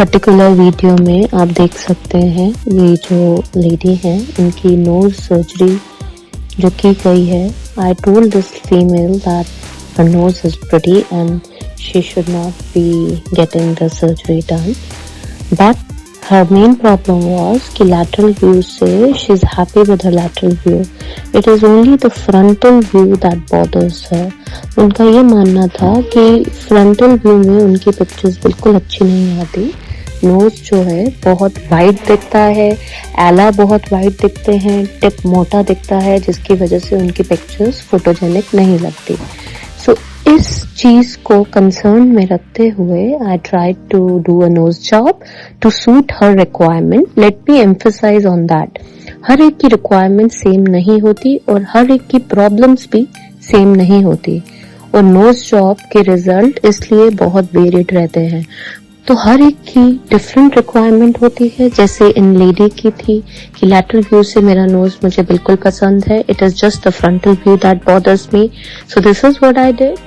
Particular video में आप देख सकते हैं ये जो लेडी है इनकी नोज सर्जरी जो की गई है. I told this female that her nose is pretty and she should not be getting the surgery done, but her main problem was कि lateral view से she is happy with her lateral view. It is only the frontal view that bothers her. उनका ये मानना था कि frontal view में उनकी pictures बिल्कुल अच्छी नहीं आती. नोज जो है बहुत वाइड दिखता है, एला बहुत वाइड दिखते हैं, टिप मोटा दिखता है, जिसकी वजह से उनकी पिक्चर्स फोटोजेनिक नहीं लगती. सो इस चीज को कंसर्न में रखते हुए I try to do a nose job to suit her requirement. Let me emphasise on that. हर एक की रिक्वायरमेंट सेम नहीं होती और हर एक की प्रॉब्लम्स भी सेम नहीं होती, और नोज जॉब के रिजल्ट इसलिए बहुत वेरिड रहते हैं. तो हर एक की डिफरेंट रिक्वायरमेंट होती है. जैसे इन लेडी की थी कि लैटरल व्यू से मेरा नोज मुझे बिल्कुल पसंद है, it is just the frontal view that bothers me. So this is what I did.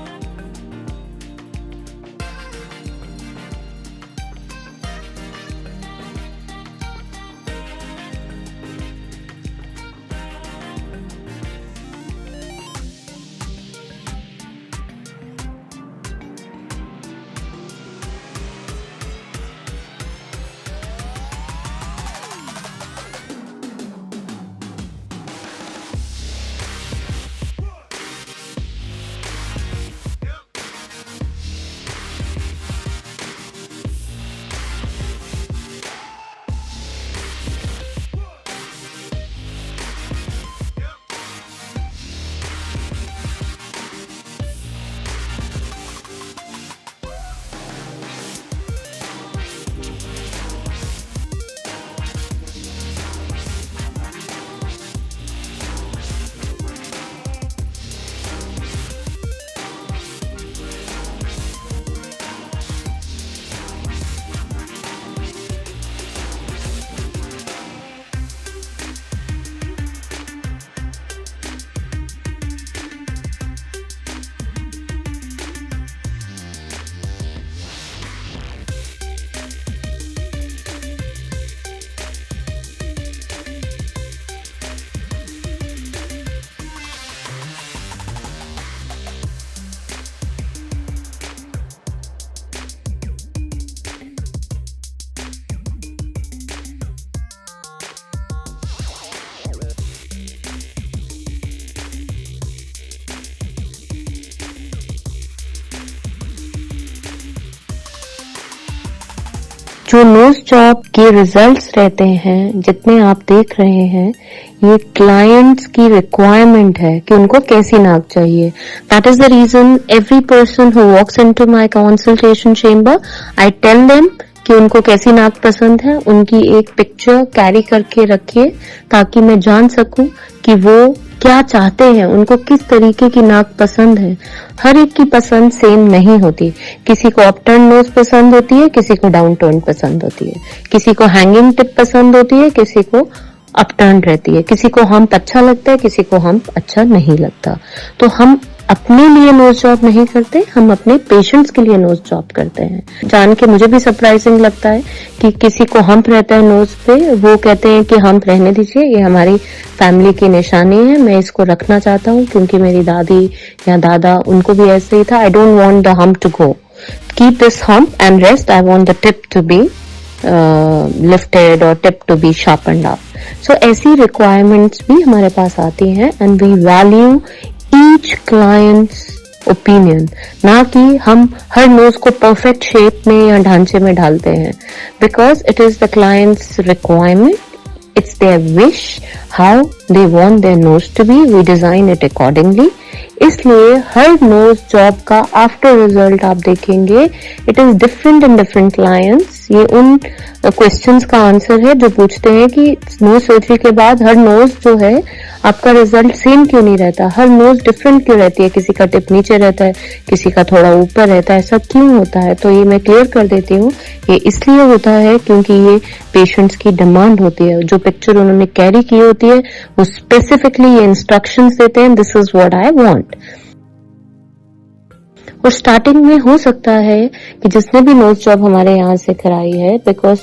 जो नोज जॉब के रिजल्ट्स रहते हैं जितने आप देख रहे हैं, ये क्लाइंट्स की रिक्वायरमेंट है कि उनको कैसी नाक चाहिए. That is the reason every person who walks into my consultation chamber, I tell them कि उनको कैसी नाक पसंद है. उनकी एक पिक्चर कैरी करके रखिए ताकि मैं जान सकूं कि वो क्या चाहते हैं, उनको किस तरीके की नाक पसंद है. हर एक की पसंद सेम नहीं होती. किसी को अपटर्न नोज पसंद होती है, किसी को डाउन टर्न पसंद होती है, किसी को हैंगिंग टिप पसंद होती है, किसी को अपटर्न रहती है, किसी को हम्प अच्छा लगता है, किसी को हम्प अच्छा नहीं लगता. तो हम अपने लिए नोज जॉब नहीं करते, हम अपने पेशेंट्स के लिए नोज जॉब करते हैं. जान के मुझे भी सरप्राइजिंग लगता है कि किसी को हम्प रहता है नोज पे, वो कहते हैं कि हम्प रहने दीजिए, ये हमारी फैमिली की निशानी है, मैं इसको रखना चाहता हूँ क्योंकि मेरी दादी या दादा उनको भी ऐसे ही था. I don't want the hump to go, keep this hump and rest. I want the tip to be lifted और tip to be sharpened up. So ऐसी रिक्वायरमेंट्स भी हमारे पास आती हैं and we value each client's opinion, ना कि हम हर नोज को परफेक्ट शेप में या ढांचे में डालते हैं. Because it is the client's requirement, it's their wish, how they want their nose to be, we design it accordingly. इसलिए हर नोज जॉब का आफ्टर रिजल्ट आप देखेंगे, it is different in different clients. ये उन questions का answer है जो पूछते हैं कि नोज सर्जरी के बाद हर नोज जो है आपका रिजल्ट सेम क्यों नहीं रहता, हर नोज डिफरेंट क्यों रहती है, किसी का टिप नीचे रहता है, किसी का थोड़ा ऊपर रहता है, ऐसा क्यों होता है. तो ये मैं क्लियर कर देती हूँ, ये इसलिए होता है क्योंकि ये पेशेंट्स की डिमांड होती है. जो पिक्चर उन्होंने कैरी की होती है वो स्पेसिफिकली ये इंस्ट्रक्शंस देते हैं, this is what I want. और स्टार्टिंग में हो सकता है कि जिसने भी नोज जॉब हमारे यहाँ से कराई है, बिकॉज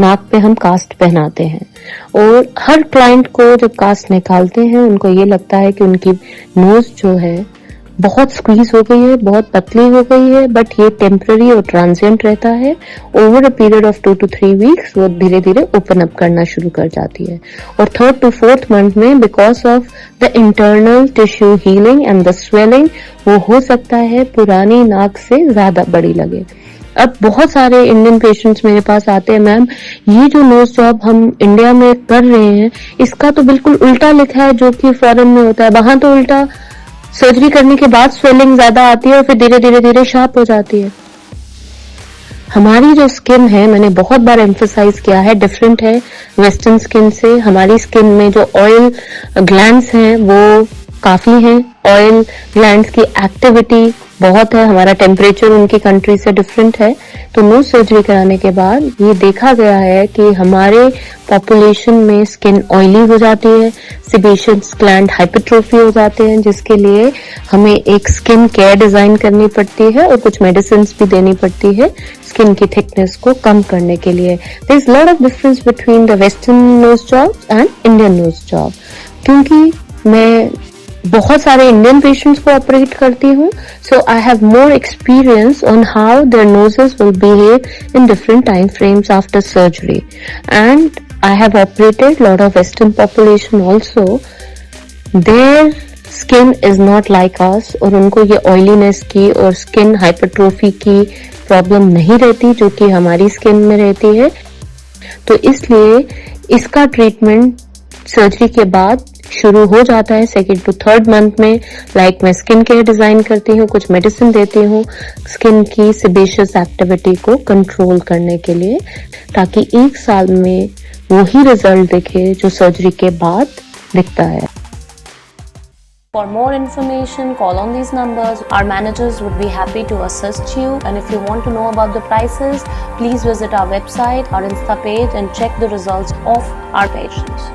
नाक पे हम कास्ट पहनाते हैं और हर क्लाइंट को जब कास्ट निकालते हैं उनको ये लगता है कि उनकी नोज जो है बहुत स्क्वीज हो गई है, बहुत पतली हो गई है, बट ये टेम्पररी और ट्रांजिएंट रहता है। Over a period of 2 to 3 weeks वो धीरे धीरे ओपन अप करना शुरू कर जाती है और 3rd to 4th मंथ में because of the internal tissue healing and the swelling वो हो सकता है पुरानी नाक से ज्यादा बड़ी लगे। अब बहुत सारे इंडियन पेशेंट्स मेरे पास आते हैं, मैम ये जो नोज जॉब हम इंडिया में कर रहे हैं इसका तो बिल्कुल उल्टा लिखा है जो कि फॉरेन में होता है, वहां तो उल्टा सर्जरी करने के बाद स्वेलिंग ज्यादा आती है और फिर धीरे धीरे धीरे शार्प हो जाती है। हमारी जो स्किन है, मैंने बहुत बार एम्फसाइज किया है, डिफरेंट है वेस्टर्न स्किन से। हमारी स्किन में जो ऑयल ग्लैंड्स हैं वो काफी हैं, ऑयल ग्लैंड्स की एक्टिविटी बहुत है, हमारा टेम्परेचर उनकी कंट्री से डिफरेंट है। तो नोज सर्जरी कराने के बाद ये देखा गया है कि हमारे पॉपुलेशन में स्किन ऑयली हो जाती है, सेबेशियस ग्लैंड हाइपरट्रोफी हो जाते हैं, जिसके लिए हमें एक स्किन केयर डिजाइन करनी पड़ती है और कुछ मेडिसिन भी देनी पड़ती है स्किन की थिकनेस को कम करने के लिए। There is lot of difference between the western nose job and Indian nose job. क्योंकि मैं बहुत सारे इंडियन पेशेंट्स को ऑपरेट करती हूँ, so I have more experience on how their noses will behave in different time frames after surgery and I have operated lot of Western population also. Their skin is not like us और उनको ये oiliness की और skin hypertrophy की problem नहीं रहती जो कि हमारी स्किन में रहती है। तो इसलिए इसका ट्रीटमेंट सर्जरी के बाद शुरू हो जाता है 2nd to 3rd मंथ में। लाइक मैं स्किन केयर डिजाइन करती हूँ, कुछ मेडिसिन देती हूँ स्किन की सेबेशियस एक्टिविटी को कंट्रोल करने के लिए, ताकि 1 साल में वही रिजल्ट दिखे जो सर्जरी के बाद दिखता है। For more information, call on these numbers. Our managers would be happy to assist you. And if you want to know about the prices, please visit our website, our Insta page, and check the results of our patients.